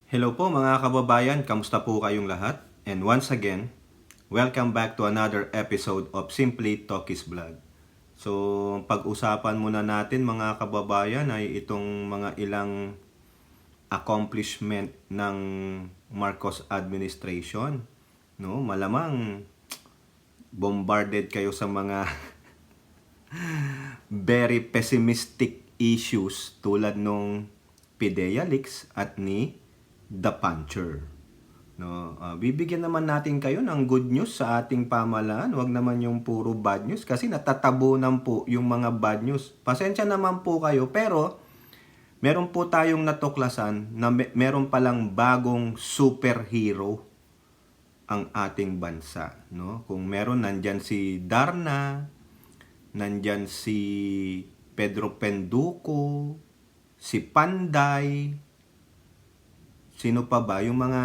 Hello po mga kababayan, kamusta po kayong lahat? And once again, welcome back to another episode of Simply Talkies Vlog. So, pag-usapan muna natin mga kababayan ay itong mga ilang accomplishment ng Marcos administration. No, malamang bombarded kayo sa mga very pessimistic issues tulad nung PIDEA leaks at ni The Puncher. No, bibigyan naman natin kayo ng good news sa ating pamahalaan. Huwag naman yung puro bad news kasi natatabunan po yung mga bad news. Pasensya naman po kayo pero meron po tayong natuklasan na meron palang bagong superhero ang ating bansa, no? Kung meron, nandyan si Darna, nandyan si Pedro Penduko, si Panday, sino pa ba? Yung mga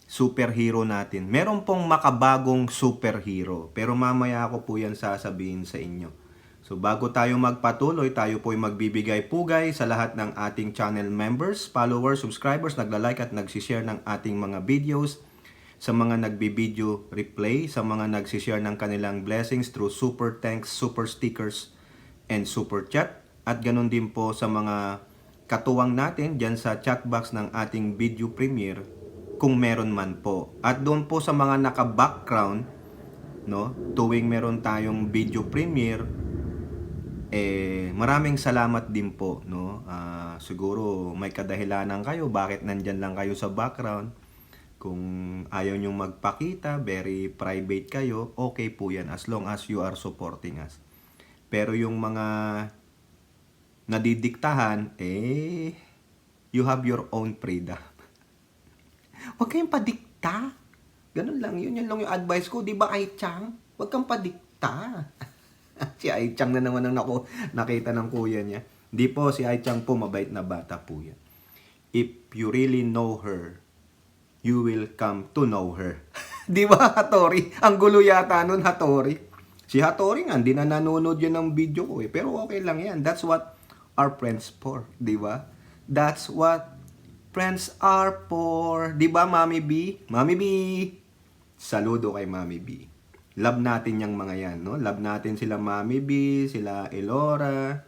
superhero natin. Meron pong makabagong superhero. Pero mamaya ako po yan sasabihin sa inyo. So bago tayo magpatuloy, tayo po ay magbibigay-pugay sa lahat ng ating channel members, followers, subscribers, nagla-like at nagsishare ng ating mga videos, sa mga nagbibideo replay, sa mga nagsishare ng kanilang blessings through super thanks, super stickers, and super chat. At ganun din po sa mga katuwang natin dyan sa chat box ng ating video premiere kung meron man po. At doon po sa mga naka-background, no, tuwing meron tayong video premiere, maraming salamat din po, no. Siguro may kadahilanan kayo bakit nandyan lang kayo sa background. Kung ayaw nyong magpakita, very private kayo, okay po yan as long as you are supporting us. Pero yung mga nadidiktahan, you have your own freedom. Huwag kayong padikta. Ganun lang yun. Yan lang yung advice ko. Di ba, Ai-Chang? Huwag kang padikta. Si Ai-Chang na naman ang nakita ng kuya niya. Di po, si Ai-Chang po, mabait na bata po yan. If you really know her, you will come to know her. Di ba, Hattori? Ang gulo yata nun, Hattori. Si Hattori nga, hindi na nanonood yan ng video ko Pero okay lang yan. That's what our friends for. Di ba? That's what friends are for. Di ba, Mami B? Mami B! Saludo kay Mami B. Love natin yung mga yan, no? Love natin sila Mami B, sila Elora.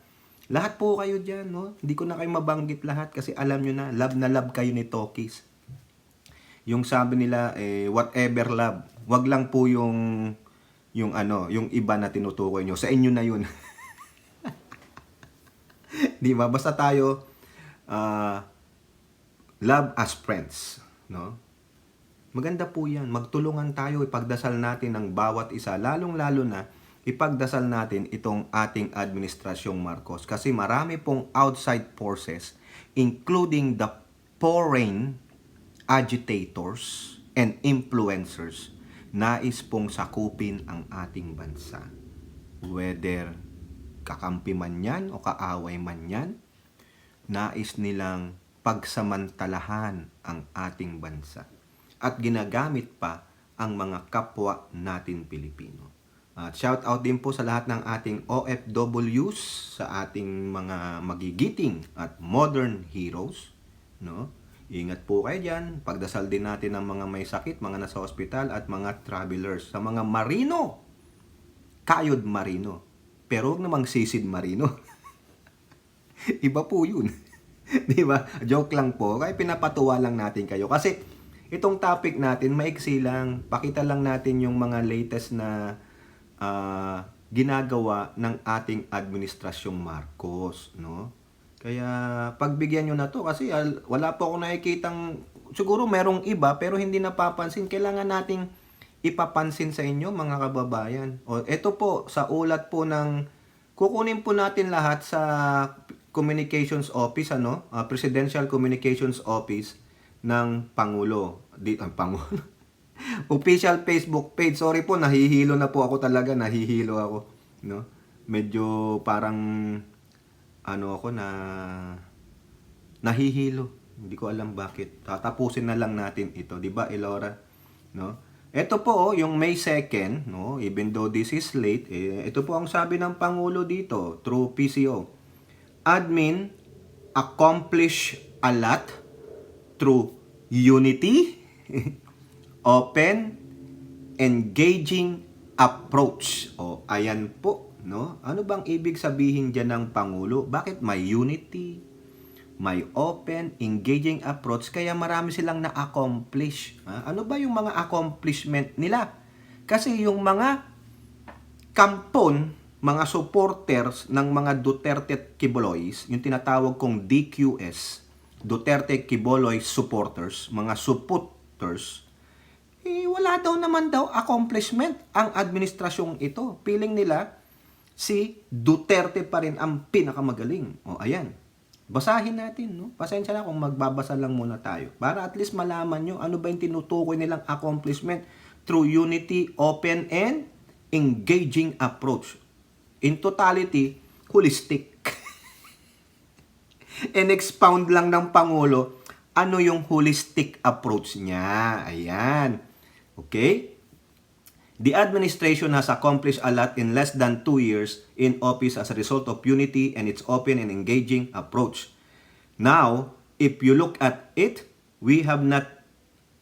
Lahat po kayo dyan, no? Hindi ko na kayo mabanggit lahat kasi alam nyo na love kayo ni Talkies. Yung sabi nila, whatever love. Wag lang po yung iba na tinutukoy nyo. Sa inyo na yun. Di ba? Basta tayo, love as friends. No? Maganda po yan. Magtulungan tayo. Ipagdasal natin ang bawat isa. Lalong-lalo na, ipagdasal natin itong ating administrasyong Marcos. Kasi marami pong outside forces, including the foreign agitators and influencers, nais pong sakupin ang ating bansa. Whether kakampi man yan o kaaway man yan, nais nilang pagsamantalahan ang ating bansa. At ginagamit pa ang mga kapwa natin Pilipino. At shout out din po sa lahat ng ating OFWs, sa ating mga magigiting at modern heroes, no? Ingat po kayo dyan. Pagdasal din natin ang mga may sakit, mga nasa ospital at mga travelers. Sa mga marino, kayod marino. Pero huwag namang sisid marino. Iba po yun. Di ba? Joke lang po. Kaya pinapatuwa lang natin kayo. Kasi itong topic natin, maiksi lang. Pakita lang natin yung mga latest na ginagawa ng ating administrasyong Marcos, no? Kaya pagbigyan nyo na to kasi wala po ako nakikitang, siguro merong iba pero hindi napapansin. Kailangan nating ipapansin sa inyo mga kababayan. O ito po sa ulat po ng, kukunin po natin lahat sa Communications Office, Presidential Communications Office ng Pangulo. Ang Pangulo. Official Facebook page. Sorry po, nahihilo na po ako talaga. Nahihilo ako. No? Medyo parang nahihilo. Hindi ko alam bakit. Tatapusin na lang natin ito, 'di ba, Elora? No? Ito po yung May 2nd, no? Even though this is late, ito po ang sabi ng Pangulo dito through PCO. Admin accomplish a lot through unity, open, engaging approach. O, ayan po, no? Ano bang ibig sabihin diyan ng Pangulo? Bakit may unity, may open, engaging approach, kaya marami silang na-accomplish? Ano ba yung mga accomplishment nila? Kasi yung mga kampon, mga supporters ng mga Duterte at Quiboloys, yung tinatawag kong DQS, Duterte Quiboloy supporters, mga supporters, wala daw naman daw accomplishment ang administrasyong ito. Feeling nila, si Duterte pa rin ang pinakamagaling. O, ayan. Basahin natin, no? Pasensya na kung magbabasa lang muna tayo. Para at least malaman nyo ano ba yung tinutukoy nilang accomplishment through unity, open, and engaging approach. In totality, holistic. And expound lang ng Pangulo ano yung holistic approach niya. Ayan. Okay? The administration has accomplished a lot in less than 2 years in office as a result of unity and its open and engaging approach. Now, if you look at it, we have not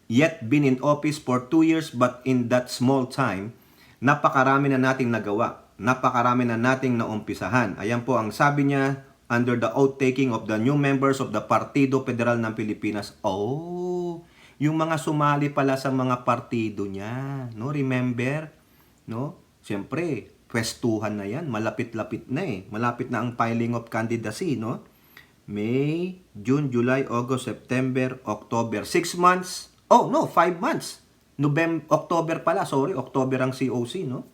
yet been in office for 2 years, but in that small time, napakarami na nating nagawa. Napakarami na nating naumpisahan. Ayan po ang sabi niya under the oath-taking of the new members of the Partido Federal ng Pilipinas. Oh, yung mga sumali pala sa mga partido niya, no? Remember, no? Siyempre, pwestuhan na 'yan, malapit-lapit na eh. Malapit na ang filing of candidacy, no? May, June, July, August, September, October. 6 months. Oh, no, 5 months. October pala, sorry, October ang COC, no?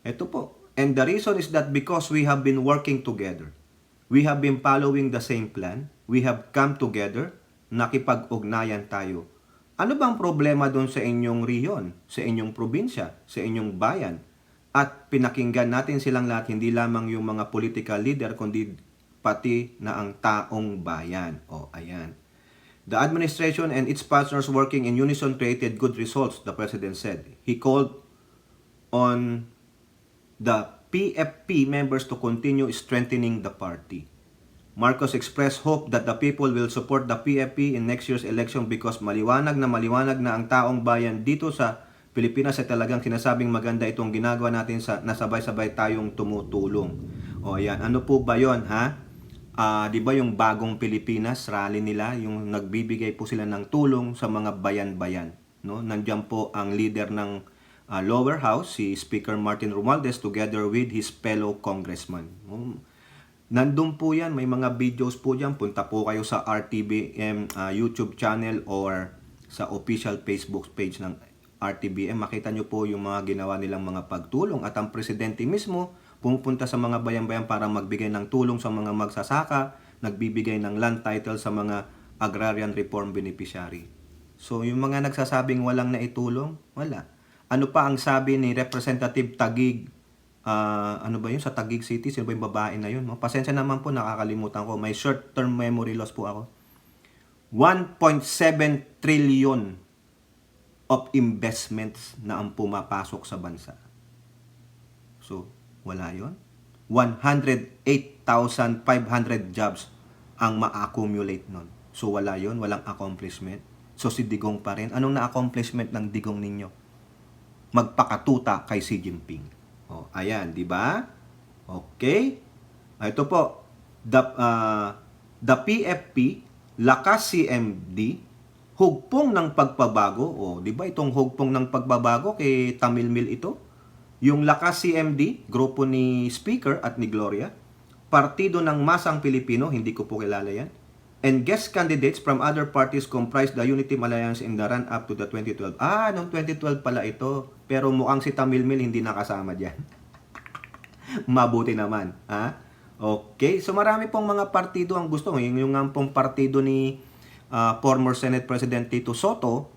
Ito po. And the reason is that because we have been working together. We have been following the same plan. We have come together. Nakipag-ugnayan tayo. Ano bang problema doon sa inyong riyon, sa inyong probinsya, sa inyong bayan? At pinakinggan natin silang lahat, hindi lamang yung mga political leader, kundi pati na ang taong bayan. O, ayan. The administration and its partners working in unison created good results, the President said. He called on the PFP members to continue strengthening the party. Marcos expressed hope that the people will support the PFP in next year's election because maliwanag na ang taong bayan dito sa Pilipinas ay talagang sinasabing maganda itong ginagawa natin sa nasabay-sabay tayong tumutulong. O ayan, ano po ba yon ha? Di ba yung bagong Pilipinas, rally nila, yung nagbibigay po sila ng tulong sa mga bayan-bayan. No? Nandiyan po ang leader ng lower house, si Speaker Martin Romualdez, together with his fellow congressman. Nandun po yan, may mga videos po dyan. Punta po kayo sa RTBM YouTube channel or sa official Facebook page ng RTBM. Makita nyo po yung mga ginawa nilang mga pagtulong. At ang presidente mismo, pumupunta sa mga bayan-bayan para magbigay ng tulong sa mga magsasaka, nagbibigay ng land title sa mga agrarian reform beneficiary. So, yung mga nagsasabing walang naitulong, wala. Ano pa ang sabi ni Representative Taguig? Ano ba yun? Sa Taguig City, sino ba yung babae na yun? Pasensya naman po, nakakalimutan ko. May short-term memory loss po ako. 1.7 trillion of investments na ang pumapasok sa bansa. So, wala yun. 108,500 jobs ang ma-accumulate nun. So, wala yun. Walang accomplishment. So, si Digong pa rin. Anong na-accomplishment ng Digong ninyo? Magpakatuta kay Xi Jinping. Oh, ayan, di ba? Okay. Ito po, the PFP, Lakas CMD, hugpong ng pagbabago. Oh, di ba itong hugpong ng pagbabago kay Tamilmil ito? Yung Lakas CMD, grupo ni Speaker at ni Gloria, Partido ng Masang Pilipino, hindi ko po kilala yan, and guest candidates from other parties comprise the Unity Alliance in the run-up to the 2012. Noong 2012 pala ito. Pero mukhang si Tamilmil hindi nakasama dyan. Mabuti naman. Okay. So marami pong mga partido ang gusto. Yung pong partido ni former Senate President Tito Soto,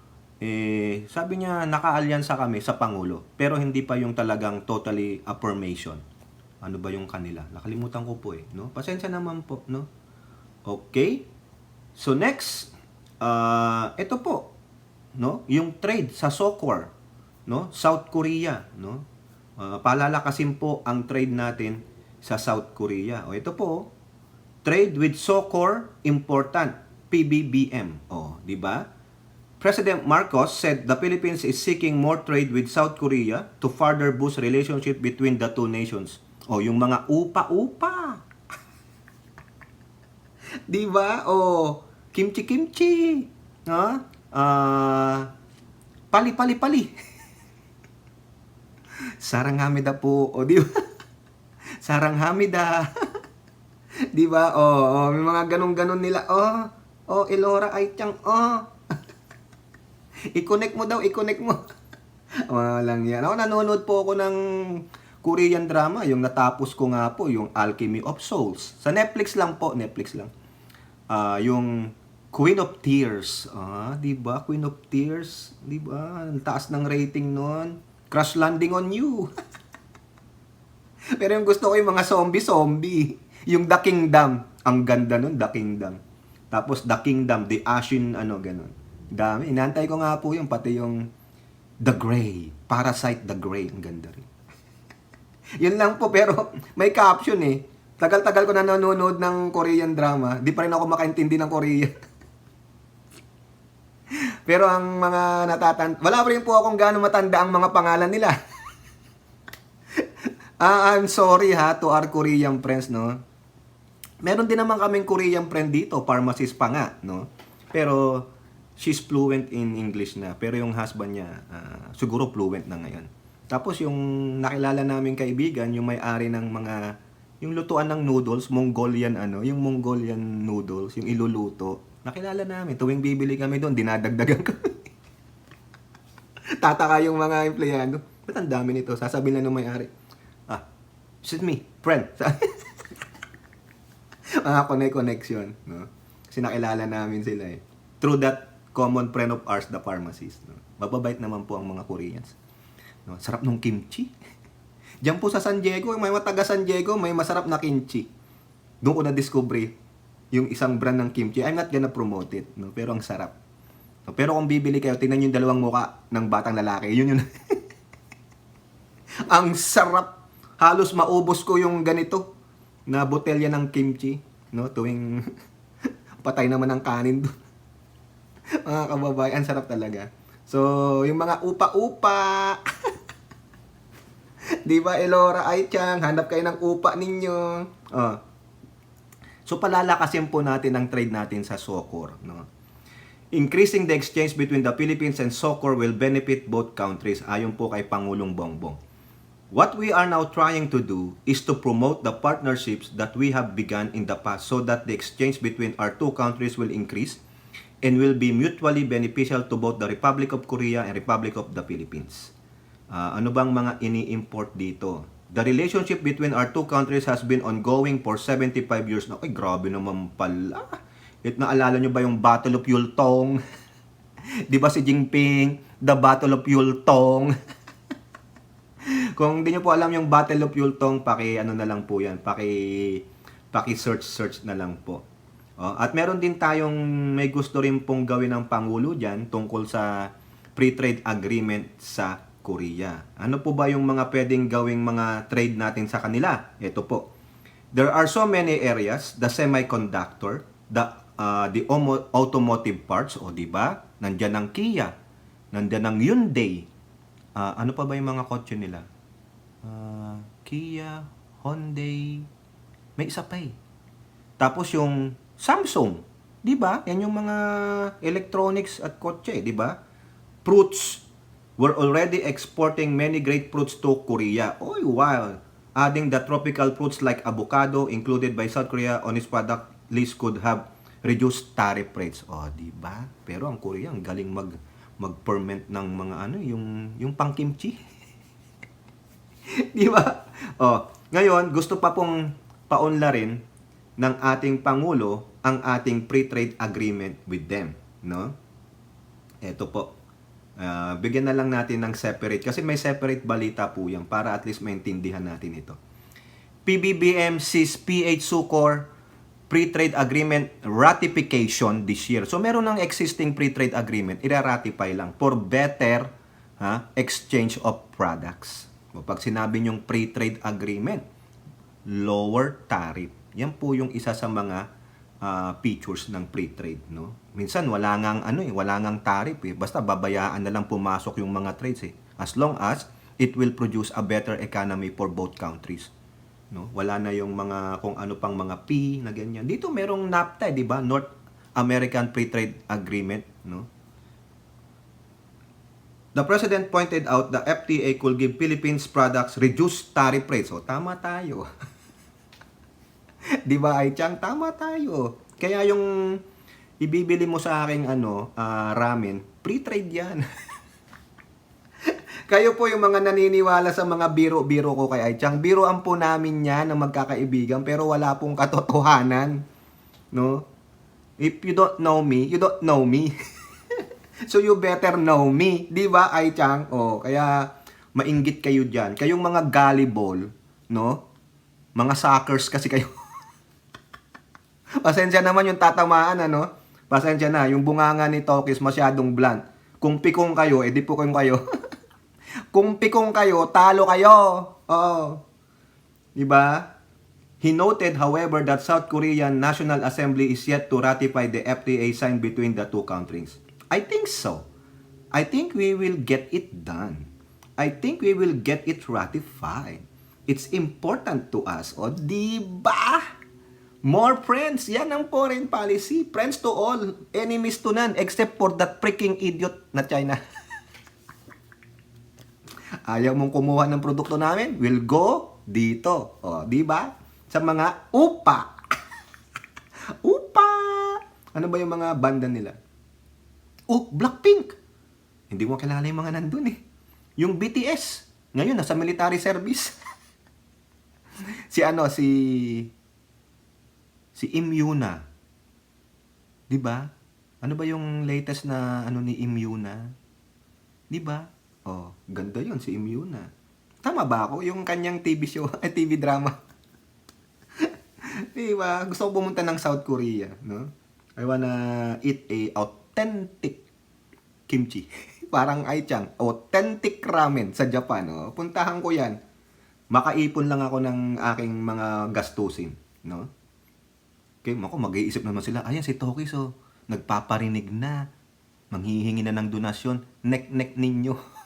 sabi niya naka-alyansa kami sa Pangulo. Pero hindi pa yung talagang totally affirmation. Ano ba yung kanila? Nakalimutan ko po no? Pasensya naman po, no? Okay. So next, ito po, no? Yung trade sa SOCOR, no? South Korea, no? Palalakasin po ang trade natin sa South Korea. O ito po, trade with SOCOR important. PBBM. Di ba? President Marcos said the Philippines is seeking more trade with South Korea to further boost relationship between the two nations. Yung mga upa-upa. Di ba? Kimchi-kimchi. Pali-pali-pali. Sarang Hamida po. Di ba? Sarang Hamida. Di ba? May mga ganun-ganun nila. Elora ay tiyang. I-connect mo daw, i-connect mo. Walang yan. Ako nanonood po ako ng Korean drama. Yung natapos ko nga po, yung Alchemy of Souls. Sa Netflix lang po, Netflix lang. Yung Queen of Tears. Di ba? Queen of Tears. Di ba? Ang taas ng rating nun. Crash Landing on You. Pero yung gusto ko yung mga zombie. Yung The Kingdom. Ang ganda nun, The Kingdom. Tapos The Kingdom, The Ashen, ganun. Dami. Inantay ko nga po yung pati yung The Grey. Parasite The Grey. Ang ganda rin. Yun lang po, pero may caption eh. Tagal-tagal ko na nanonood ng Korean drama. Di pa rin ako makaintindi ng Korea. Pero ang mga wala pa rin po akong gaano matanda ang mga pangalan nila. I'm sorry to our Korean friends, no? Meron din naman kaming Korean friend dito, pharmacist pa nga, no? Pero she's fluent in English na. Pero yung husband niya, siguro fluent na ngayon. Tapos yung nakilala naming kaibigan, yung may-ari ng yung lutuan ng noodles, Mongolian yung Mongolian noodles, yung iluluto. Nakilala namin. Tuwing bibili kami doon, dinadagdagan kami. Tataka yung mga empleyado. Ba't ang dami nito? Sasabihin lang ng may-ari. Excuse me, friend. Mga connection. No? Kasi nakilala namin sila eh. Through that common friend of ours, the pharmacist. No? Mababait naman po ang mga Koreans. No? Sarap nung kimchi. Diyan po sa San Diego, may mga taga San Diego, may masarap na kimchi. Doon ko na-discover yung isang brand ng kimchi. I'm not gonna promote it, no? Pero ang sarap. No? Pero kung bibili kayo, tingnan yung dalawang muka ng batang lalaki. Yun. Ang sarap. Halos maubos ko yung ganito na botelya ng kimchi. No? Tuwing patay naman ang kanin doon. Mga kababayan, ang sarap talaga. So, yung mga upa-upa. Di ba, Elora Aichang, hanap kayo ng upa ninyo. So, palalakasin po natin ang trade natin sa SOCOR. No? Increasing the exchange between the Philippines and SOCOR will benefit both countries, ayon po kay Pangulong Bongbong. What we are now trying to do is to promote the partnerships that we have begun in the past so that the exchange between our two countries will increase and will be mutually beneficial to both the Republic of Korea and Republic of the Philippines. Ano bang mga ini-import dito? The relationship between our two countries has been ongoing for 75 years now. Ay, grabe naman pala. Naalala nyo ba yung Battle of Yultong? Di ba si Jinping, the Battle of Yultong? Kung hindi nyo po alam yung Battle of Yultong, na lang po yan. Search na lang po. At meron din tayong may gusto rin pong gawin ng Pangulo dyan tungkol sa free trade agreement sa Korea. Ano po ba yung mga pwedeng gawing mga trade natin sa kanila? Ito po. There are so many areas, the semiconductor, the automotive parts, di ba? Nandiyan ang Kia, nandiyan ang Hyundai. Ano pa ba yung mga kotse nila? Kia, Hyundai, may isa pa eh. Tapos yung Samsung, di ba? Yan yung mga electronics at kotse, di ba? Fruits, we're already exporting many great fruits to Korea. Oy, wow! Adding the tropical fruits like avocado included by South Korea on its product list could have reduced tariff rates. Di ba? Pero ang Korea, ang galing mag-ferment ng mga yung pang-kimchi. Di ba? Ngayon, gusto pa pong paunlarin ng ating Pangulo ang ating free trade agreement with them. No? Ito po. Bigyan na lang natin ng separate kasi may separate balita po yan para at least maintindihan natin ito. PBBM sees PH SOCOR free trade agreement ratification this year. So meron ng existing free trade agreement, ira-ratify lang for better exchange of products. Pag sinabi nyong free trade agreement, lower tariff. Yan po yung isa sa mga features ng free trade, no? Minsan wala ngang wala ngang tariff eh. Basta babayaan na lang pumasok yung mga trades eh. As long as it will produce a better economy for both countries. No? Wala na yung mga kung ano pang mga P na ganyan. Dito merong NAFTA, di ba? North American Free Trade Agreement, no? The President pointed out the FTA could give Philippines products reduced tariff rates. So, tama tayo. Di ba, Ai-chan? Tama tayo. Kaya yung ibibili mo sa aking ramen, free trade yan. Kayo po yung mga naniniwala sa mga biro-biro ko kay Ai-chan. Biroan po namin yan na magkakaibigan pero wala pong katotohanan. No? If you don't know me, you don't know me. So you better know me. Di ba, Ai-chan? Oh, kaya mainggit kayo dyan. Kayong mga gullible, no? Mga suckers kasi kayo. Pasensya naman yung tatamaan, ano? Pasensya na. Yung bunganga ni Tokis masyadong blunt. Kung pikong kayo, edi pikong kayo. Kung pikong kayo, talo kayo. Oo. Diba? He noted, however, that South Korean National Assembly is yet to ratify the FTA signed between the two countries. I think so. I think we will get it done. I think we will get it ratified. It's important to us. O, diba? More friends. Yan ang foreign policy. Friends to all. Enemies to none. Except for that freaking idiot na China. Ayaw mong kumuha ng produkto namin? We'll go dito. O, di ba? Sa mga upa. Upa! Ano ba yung mga banda nila? Oh, Blackpink! Hindi mo kilala yung mga nandun eh. Yung BTS. Ngayon, nasa military service. si Imyuna. Di ba? Ano ba yung latest na ni Imyuna? Di ba? Oh, ganda yun, si Imyuna. Tama ba ako? Yung kanyang TV show, TV drama. Di ba? Gusto ko pumunta ng South Korea, no? I wanna eat a authentic kimchi. Parang Ai-chan, authentic ramen sa Japan, no? Puntahan ko yan. Makaipon lang ako ng aking mga gastusin, no? Okay, mag-iisip naman sila, ayan si Toki, so nagpaparinig na. Manghihingi na ng donasyon. Nek-nek ninyo.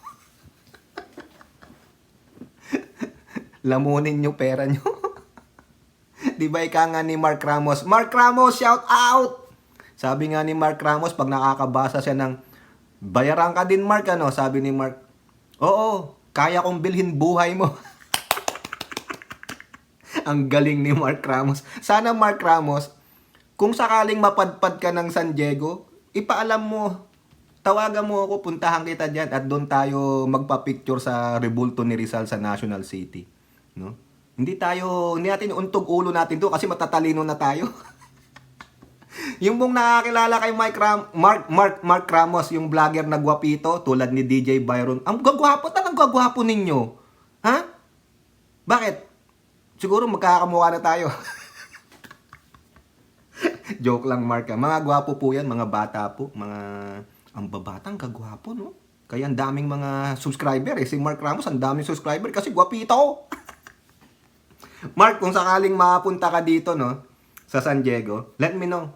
Lamunin nyo pera nyo. Di ba ika nga ni Mark Ramos? Mark Ramos, shout out! Sabi nga ni Mark Ramos, pag nakakabasa siya ng, bayaran ka din Mark, ano? Sabi ni Mark, oo, kaya kong bilhin buhay mo. Ang galing ni Mark Ramos. Sana Mark Ramos, kung sakaling mapadpad ka ng San Diego, ipaalam mo, tawagan mo ako, puntahan kita dyan at doon tayo magpa-picture sa Rebulto ni Rizal sa National City. No? Hindi natin untog ulo natin to kasi matatalino na tayo. Yung mong nakakilala kay Mark Ramos, yung vlogger na gwapito, tulad ni DJ Byron, ang gagwapo, talagang gagwapo ninyo. Ha? Bakit? Siguro magkakamukha na tayo. Joke lang, Mark. Mga gwapo po yan, mga bata po, ang babatang kagwapo, no? Kaya ang daming mga subscriber eh. Si Mark Ramos, ang daming subscriber kasi gwapito. Mark, kung sakaling mapunta ka dito, no, sa San Diego, let me know.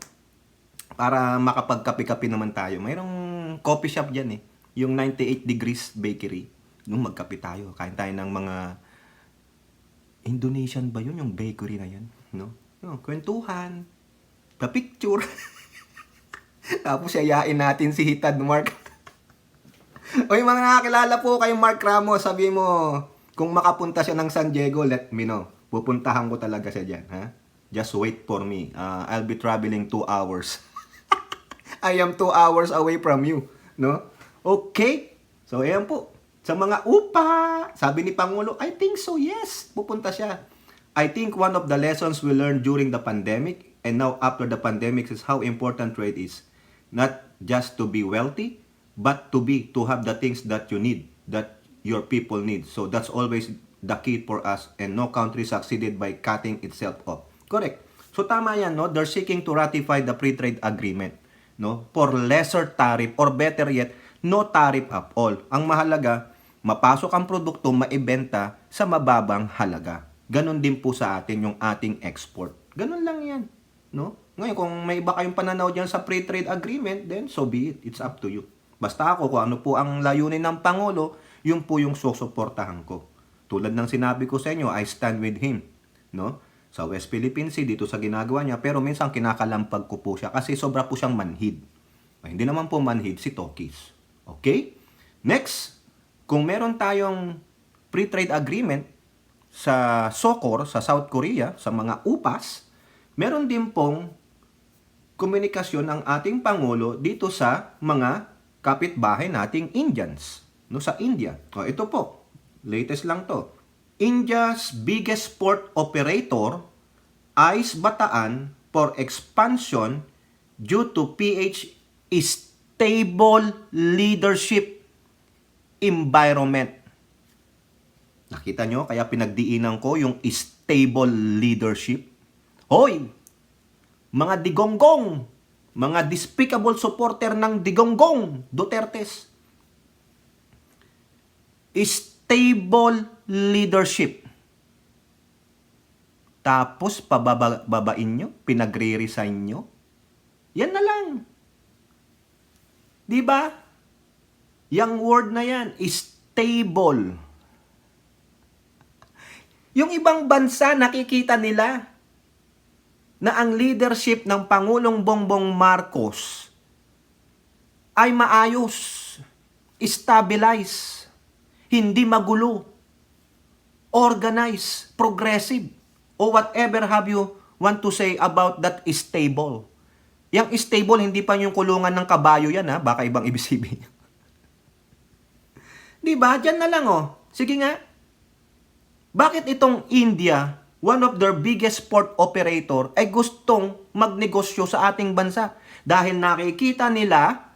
Para makapagkape-kape naman tayo. Mayroong coffee shop dyan eh. Yung 98 Degrees Bakery. Nung magkape tayo. Kain tayo ng mga Indonesian ba yun? Yung bakery na yan. No? Yung kwentuhan. Pa-picture. Tapos yayain natin si Hitad Mark. O yung mga nakakilala po kay Mark Ramos, sabi mo, kung makapunta siya ng San Diego, let me know. Pupuntahan ko talaga siya dyan. Ha? Just wait for me. I'll be traveling 2 hours. I am 2 hours away from you. No? Okay. So, ayan po. Sa mga upa, sabi ni Pangulo, I think so, yes. Pupunta siya. I think one of the lessons we learned during the pandemic and now after the pandemic is how important trade is. Not just to be wealthy, but to have the things that you need, that your people need. So that's always the key for us, and no country succeeded by cutting itself off. Correct. So tama yan, no? They're seeking to ratify the free trade agreement, no? For lesser tariff, or better yet, no tariff at all. Ang mahalaga, mapasok ang produkto, maibenta sa mababang halaga. Ganon din po sa atin yung ating export. Ganon lang yan. No? Ngayon, kung may iba kayong pananaw dyan sa free trade agreement, then so be it. It's up to you. Basta ako, kung ano po ang layunin ng Pangulo, yun po yung susuportahan ko. Tulad ng sinabi ko sa inyo, I stand with him. No? Sa West Philippine Sea, dito sa ginagawa niya, pero minsan kinakalampag ko po siya kasi sobra po siyang manhid. Ay, hindi naman po manhid si Tokis. Okay? Next, kung meron tayong free trade agreement sa SOCOR, sa South Korea, sa mga upas, meron din pong komunikasyon ang ating Pangulo dito sa mga kapitbahay nating Indians, no, sa India. O, ito po, latest lang to. India's biggest port operator eyes Bataan for expansion due to PH stable leadership environment. Nakita nyo? Kaya pinagdiinan ko yung stable leadership. Hoy! Mga digonggong! Mga despicable supporter ng digonggong Dutertes. Stable leadership. Tapos pababain nyo, pinagre-resign nyo. Yan na lang. Diba? Yang word na yan, stable. Yung ibang bansa, nakikita nila na ang leadership ng Pangulong Bongbong Marcos ay maayos, stabilize, hindi magulo, organize, progressive, o whatever have you want to say about that stable. Yang stable, hindi pa yung kulungan ng kabayo yan, ha? Baka ibang ibig sabihin. Diba? Diyan na lang, oh. Sige nga. Bakit itong India, one of their biggest port operator, ay gustong magnegosyo sa ating bansa? Dahil nakikita nila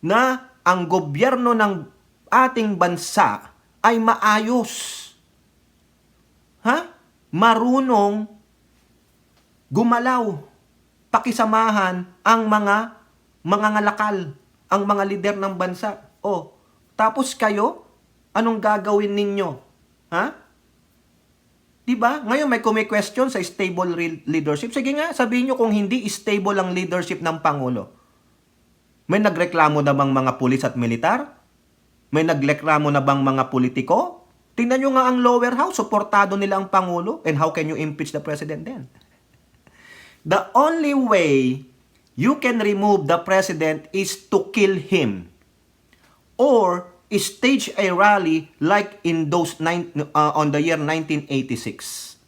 na ang gobyerno ng ating bansa ay maayos. Ha? Marunong gumalaw, pakisamahan ang mga ngalakal, ang mga lider ng bansa. Oh, tapos kayo, anong gagawin ninyo? Ha? Diba? Ngayon may question sa stable leadership. Sige nga, sabihin nyo kung hindi stable ang leadership ng Pangulo. May nagreklamo na bang mga pulis at militar? May nagreklamo na bang mga politiko? Tingnan nyo nga ang lower house, suportado nila ang Pangulo. And how can you impeach the president then? The only way you can remove the president is to kill him. Or stage a rally like in those on the year 1986.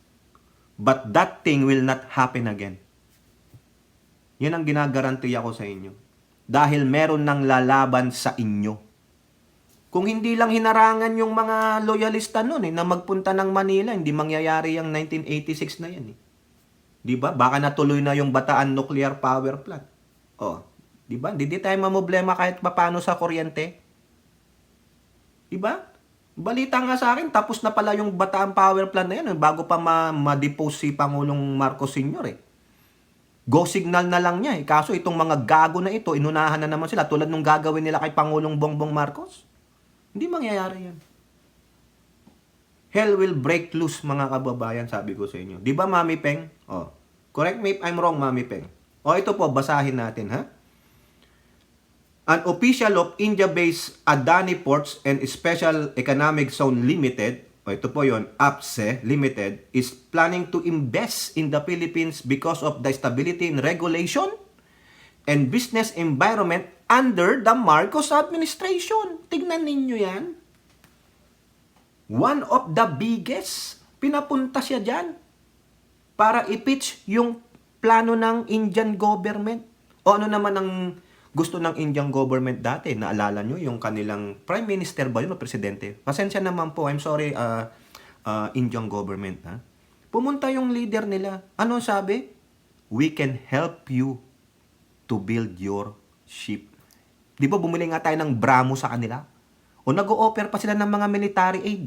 But that thing will not happen again. Yan ang ginagarantiya ko sa inyo. Dahil meron ng lalaban sa inyo. Kung hindi lang hinarangan yung mga loyalista noon na magpunta ng Manila, hindi mangyayari yung 1986 na yan. Di ba? Baka natuloy na yung Bataan Nuclear Power Plant. Oh, di ba? Hindi tayo mamoblema kahit paano sa kuryente. Diba? Balita nga sa akin, tapos na pala yung Bataan Power Plant na yan bago pa ma-depose si Pangulong Marcos Sr. Go signal na lang niya. Kaso itong mga gago na ito, inunahan na naman sila tulad nung gagawin nila kay Pangulong Bongbong Marcos. Hindi mangyayari yan. Hell will break loose, mga kababayan, sabi ko sa inyo. Di ba, Mami Peng? Oh, correct me if I'm wrong, Mami Peng. O, ito po, basahin natin, ha? An official of India-based Adani Ports and Special Economic Zone Limited, o ito po yun, APSE Limited, is planning to invest in the Philippines because of the stability in regulation and business environment under the Marcos administration. Tignan ninyo yan. One of the biggest, pinapunta siya dyan para i-pitch yung plano ng Indian government. O ano naman ang gusto ng Indian government dati? Naalala nyo yung kanilang prime minister ba yun o presidente? Pasensya naman po, I'm sorry, Indian government. Ha? Pumunta yung leader nila. Ano sabi? We can help you to build your ship. Di ba bumili nga tayo ng Bramo sa kanila? O nag-o-offer pa sila ng mga military aid.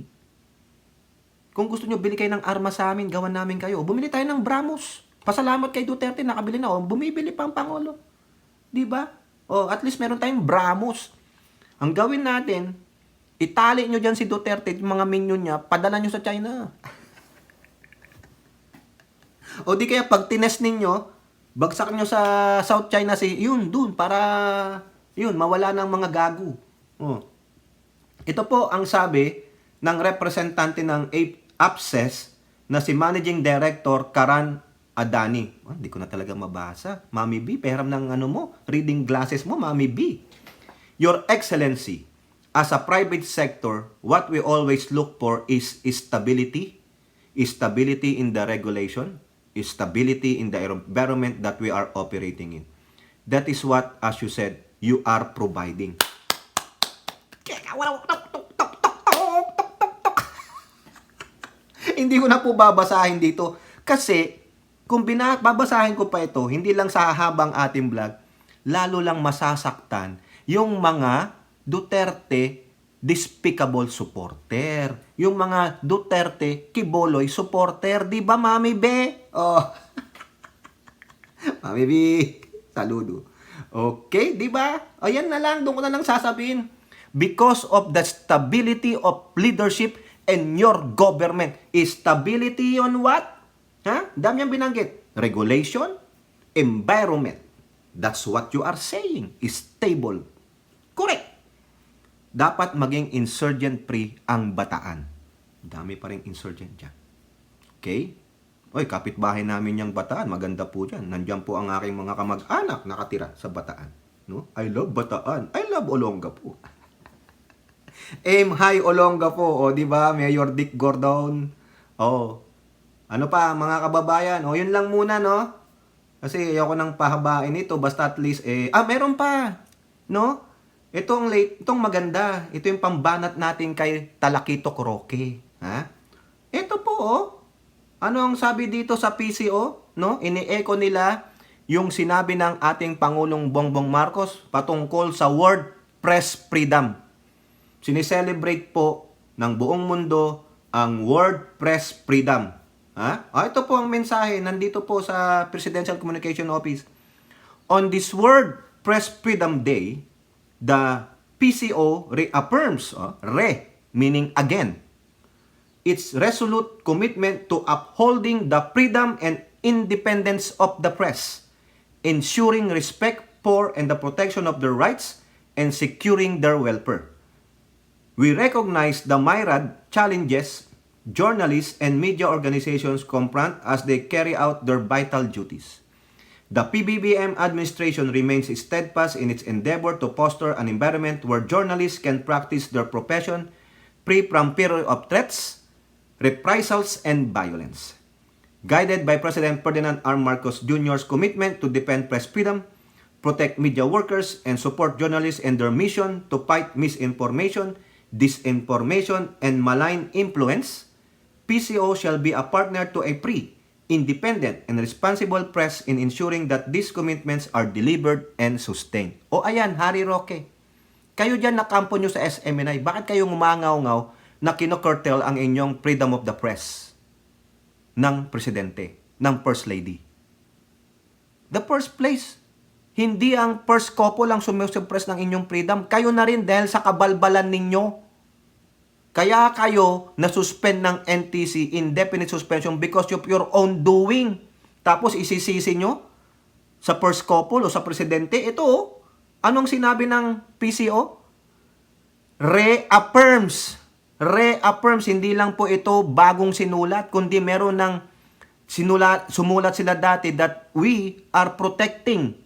Kung gusto nyo, bili kayo ng armas sa amin, gawan namin kayo. Bumili tayo ng Bramos. Pasalamat kay Duterte, nakabili na. O, bumibili pa ang Pangulo. Di ba? O, at least meron tayong Bramos. Ang gawin natin, itali nyo dyan si Duterte, yung mga minion niya, padala nyo sa China. O di kaya pag tinest ninyo, Bagsak nyo sa South China Sea, yun, dun, para, yun, mawala ng mga gago. Oh. Ito po ang sabi ng representante ng APSES na si Managing Director Karan Adani. Oh, hindi ko na talaga mabasa. Mami B, pahiram ng ano mo, reading glasses mo, Mami B. Your Excellency, as a private sector, what we always look for is stability. Stability in the regulation, stability in the environment that we are operating in. That is what, as you said, you are providing. Hindi ko na po babasahin dito. Kasi, kung babasahin ko pa ito, hindi lang sa habang ating vlog, lalo lang masasaktan yung mga Duterte despicable supporter. Yung mga Duterte Kiboloy supporter. Di ba, Mami Be? Oh. Mami B, saludo. Okay, di ba? Ayan na lang, doon ko na lang sasabihin. Because of the stability of leadership and your government. Stability on what? Ha? Dami yung binanggit. Regulation, environment. That's what you are saying. Stable. Correct. Dapat maging insurgent-free ang Bataan. Dami pa rin insurgent dyan. Okay? Oy, kapitbahay namin yung Bataan. Maganda po dyan. Nandiyan po ang aking mga kamag-anak nakatira sa Bataan. No? I love Bataan. I love Olongapo. Aim high Olongapo. O, di ba? Mayor Dick Gordon. O. Ano pa, mga kababayan? O, yun lang muna, no? Kasi ayoko nang pahabain ito. Basta at least, meron pa. No? Itong maganda. Ito yung pambanat natin kay Talakito Roque. Ha? Ito po, oh. Ano ang sabi dito sa PCO? No? Ini-echo nila yung sinabi ng ating Pangulong Bongbong Marcos patungkol sa World Press Freedom. Sineselebrate po ng buong mundo ang World Press Freedom. Ha? Ito po ang mensahe. Nandito po sa Presidential Communication Office. On this World Press Freedom Day, the PCO reaffirms, meaning again, its resolute commitment to upholding the freedom and independence of the press, ensuring respect for and the protection of their rights, and securing their welfare. We recognize the myriad challenges journalists and media organizations confront as they carry out their vital duties. The PBBM administration remains steadfast in its endeavor to foster an environment where journalists can practice their profession free from fear of threats, reprisals, and violence. Guided by President Ferdinand R. Marcos Jr.'s commitment to defend press freedom, protect media workers, and support journalists in their mission to fight misinformation, disinformation, and malign influence, PCO shall be a partner to a free, independent, and responsible press in ensuring that these commitments are delivered and sustained. O ayan, Harry Roque, kayo dyan nakampo nyo sa SMNI, bakit kayo umangaw-ngaw na kinokurtel ang inyong freedom of the press ng presidente, ng First Lady? The first place, hindi ang first couple ang sumusuppress ng inyong freedom, kayo na rin dahil sa kabalbalan ninyo. Kaya kayo na-suspend ng NTC, indefinite suspension, because of your own doing. Tapos isisisi nyo sa first couple o sa presidente. Ito, anong sinabi ng PCO? Reaffirms. Reaffirms, hindi lang po ito bagong sinulat, kundi meron ng sumulat sila dati that we are protecting.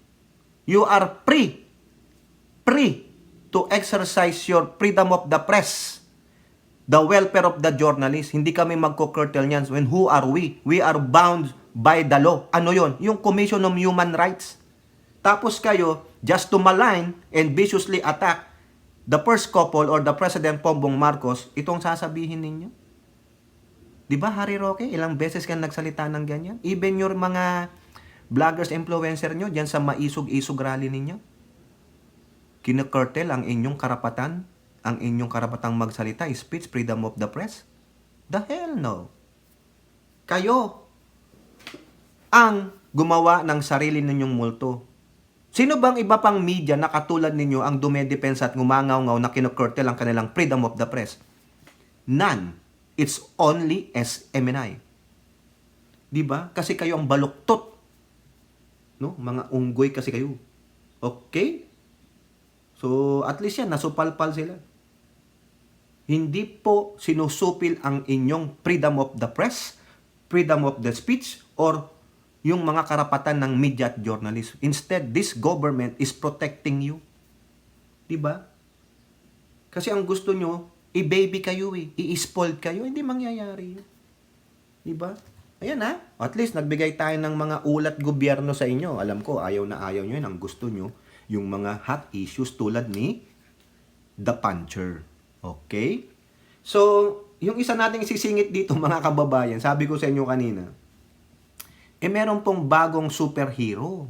You are free to exercise your freedom of the press. The welfare of the journalist, hindi kami magko-curtail niyan. When who are we? We are bound by the law. Ano yon? Yung Commission on Human Rights. Tapos kayo, just to malign and viciously attack the first couple or the President Bongbong Marcos, itong sasabihin ninyo. Di ba, Harry Roque? Ilang beses ka nagsalita ng ganyan? Even your mga vloggers, influencer nyo, dyan sa maisog-isog rally ninyo. Kina-curtail ang inyong karapatan, ang inyong karapatang magsalita, speech, freedom of the press? The hell no. Kayo ang gumawa ng sarili ninyong multo. Sino bang iba pang media na katulad ninyo ang dumedepensa at ngumangaw-ngaw na kino-curtail ang kanilang freedom of the press? None. It's only SMNI. Diba? Kasi kayo ang baluktot. No? Mga unggoy kasi kayo. Okay? So, at least yan, nasupalpal sila. Hindi po sinusupil ang inyong freedom of the press, freedom of the speech, or yung mga karapatan ng media at journalist. Instead, this government is protecting you. Diba? Kasi ang gusto nyo, i-baby kayo i-spoiled kayo, hindi mangyayari yun. Diba? Ayan ha, at least nagbigay tayo ng mga ulat gobyerno sa inyo. Alam ko, ayaw na ayaw nyo yun. Ang gusto nyo, yung mga hot issues tulad ni The Puncher. Okay? So, yung isa nating sisingit dito mga kababayan, sabi ko sa inyo kanina, meron pong bagong superhero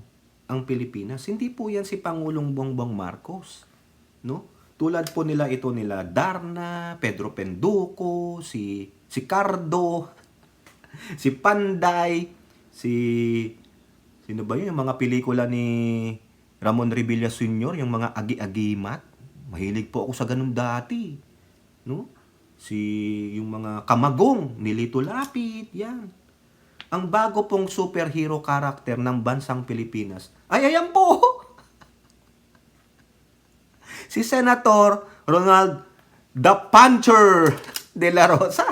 ang Pilipinas. Hindi po yan si Pangulong Bongbong Marcos. No? Tulad po nila Darna, Pedro Penduko, si Cardo, si Panday, sino ba yun? Yung mga pelikula ni Ramon Revilla Sr., yung mga agi-agimat. Mahilig po ako sa ganun dati. No? Yung mga kamagong, ni Lito Lapid, yan. Ang bago pong superhero character ng bansang Pilipinas, ayan po! Si Senator Ronald The Puncher de la Rosa.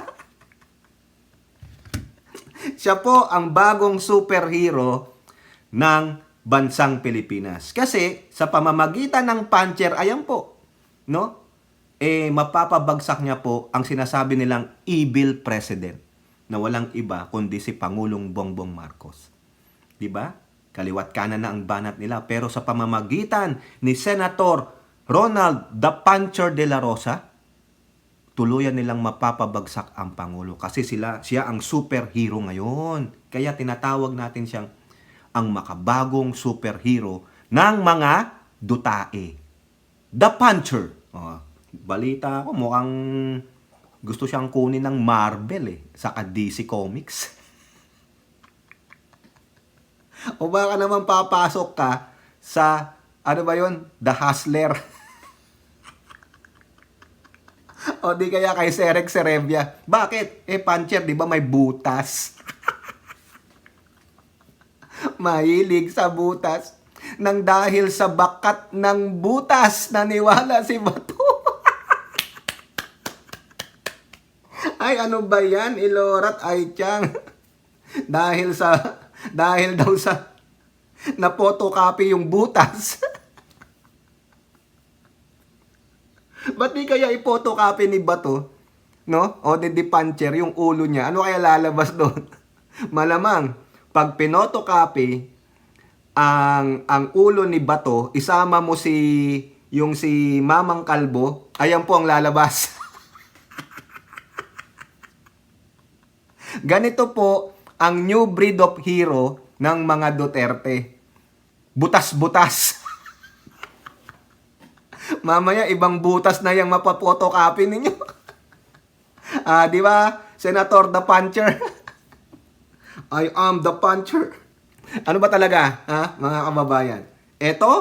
Siya po ang bagong superhero ng bansang Pilipinas. Kasi sa pamamagitan ng puncher, ayan po, no? Mapapabagsak niya po ang sinasabi nilang evil president na walang iba kundi si Pangulong Bongbong Marcos. 'Di ba? Kaliwat kanan na ang banat nila, pero sa pamamagitan ni Senator Ronald The Puncher de la Rosa, tuluyan nilang mapapabagsak ang Pangulo kasi siya ang superhero ngayon. Kaya tinatawag natin siyang ang makabagong superhero ng mga dutae. The Puncher. Balita ko, mukhang gusto siyang kunin ng Marvel saka DC Comics. O baka naman papasok ka sa, ano ba yon? The Hustler. O di kaya kay Serek Serebia. Bakit? Puncher, di ba may butas? Mahilig sa butas. Nang dahil sa bakat ng butas, naniwala si Bato. Ay, ano ba yan? Ilorat ay tiyang. Dahil daw sa na-photocopy yung butas. Ba't di kaya i-photocopy ni Bato? No? O di puncher yung ulo niya. Ano kaya lalabas doon? Malamang, pag pinotocopy ang ulo ni Bato, isama mo si Mamang Kalbo, ayan po ang lalabas. Ganito po ang new breed of hero ng mga Duterte. Butas-butas. Mamaya ibang butas na yung mapapotocopy ninyo. Di ba? Senator The Puncher. I am the Puncher. Ano ba talaga, mga kababayan? Ito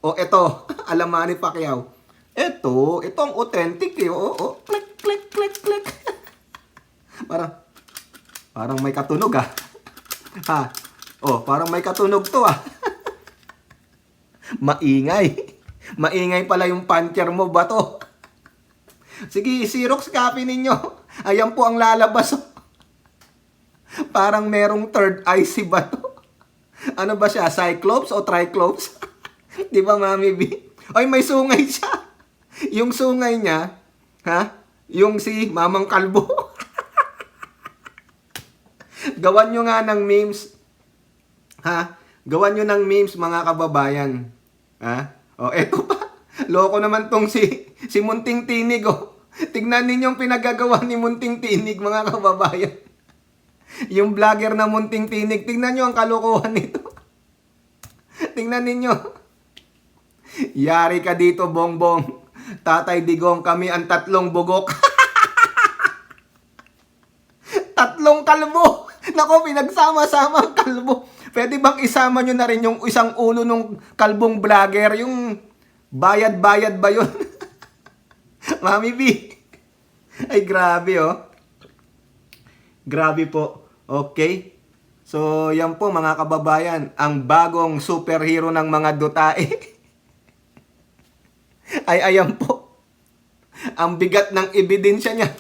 o ito? Alam ni Pacquiao. Ito ang authentic Click, click, click, click. Parang may katunog parang may katunog to Maingay. Maingay pala yung puncher mo, Bato. Sige, Xerox copy ninyo. Ayan po ang lalabas. Parang merong third eye si Bato. Ano ba siya? Cyclops o Triclops? Di ba, Mami B? Ay, may sungay siya. Yung sungay niya, yung si Mamang Kalbo. Gawan nyo nga ng memes. Gawan nyo ng memes, mga kababayan. Eto pa. Loko naman tong si Munting Tinig, Tignan ninyo yung pinagagawa ni Munting Tinig, mga kababayan. Yung vlogger na Munting Tinig, tignan nyo ang kalokohan nito. Tingnan ninyo. Yari ka dito, Bongbong. Tatay Digong, kami ang tatlong bugok. Tatlong kalbo. Nako, pinagsama-sama ang kalbo. Pwede bang isama nyo na rin yung isang ulo ng kalbong vlogger? Yung bayad-bayad ba yun? Mami B. Ay, grabe Grabe po. Okay? So, yan po mga kababayan, ang bagong superhero ng mga dutae ay ayan po. Ang bigat ng ebidensya niya.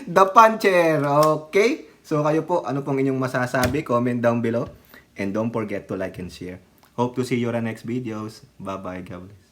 The Puncher. Okay? So, kayo po, ano pong inyong masasabi? Comment down below. And don't forget to like and share. Hope to see you on the next videos. Bye-bye. God bless.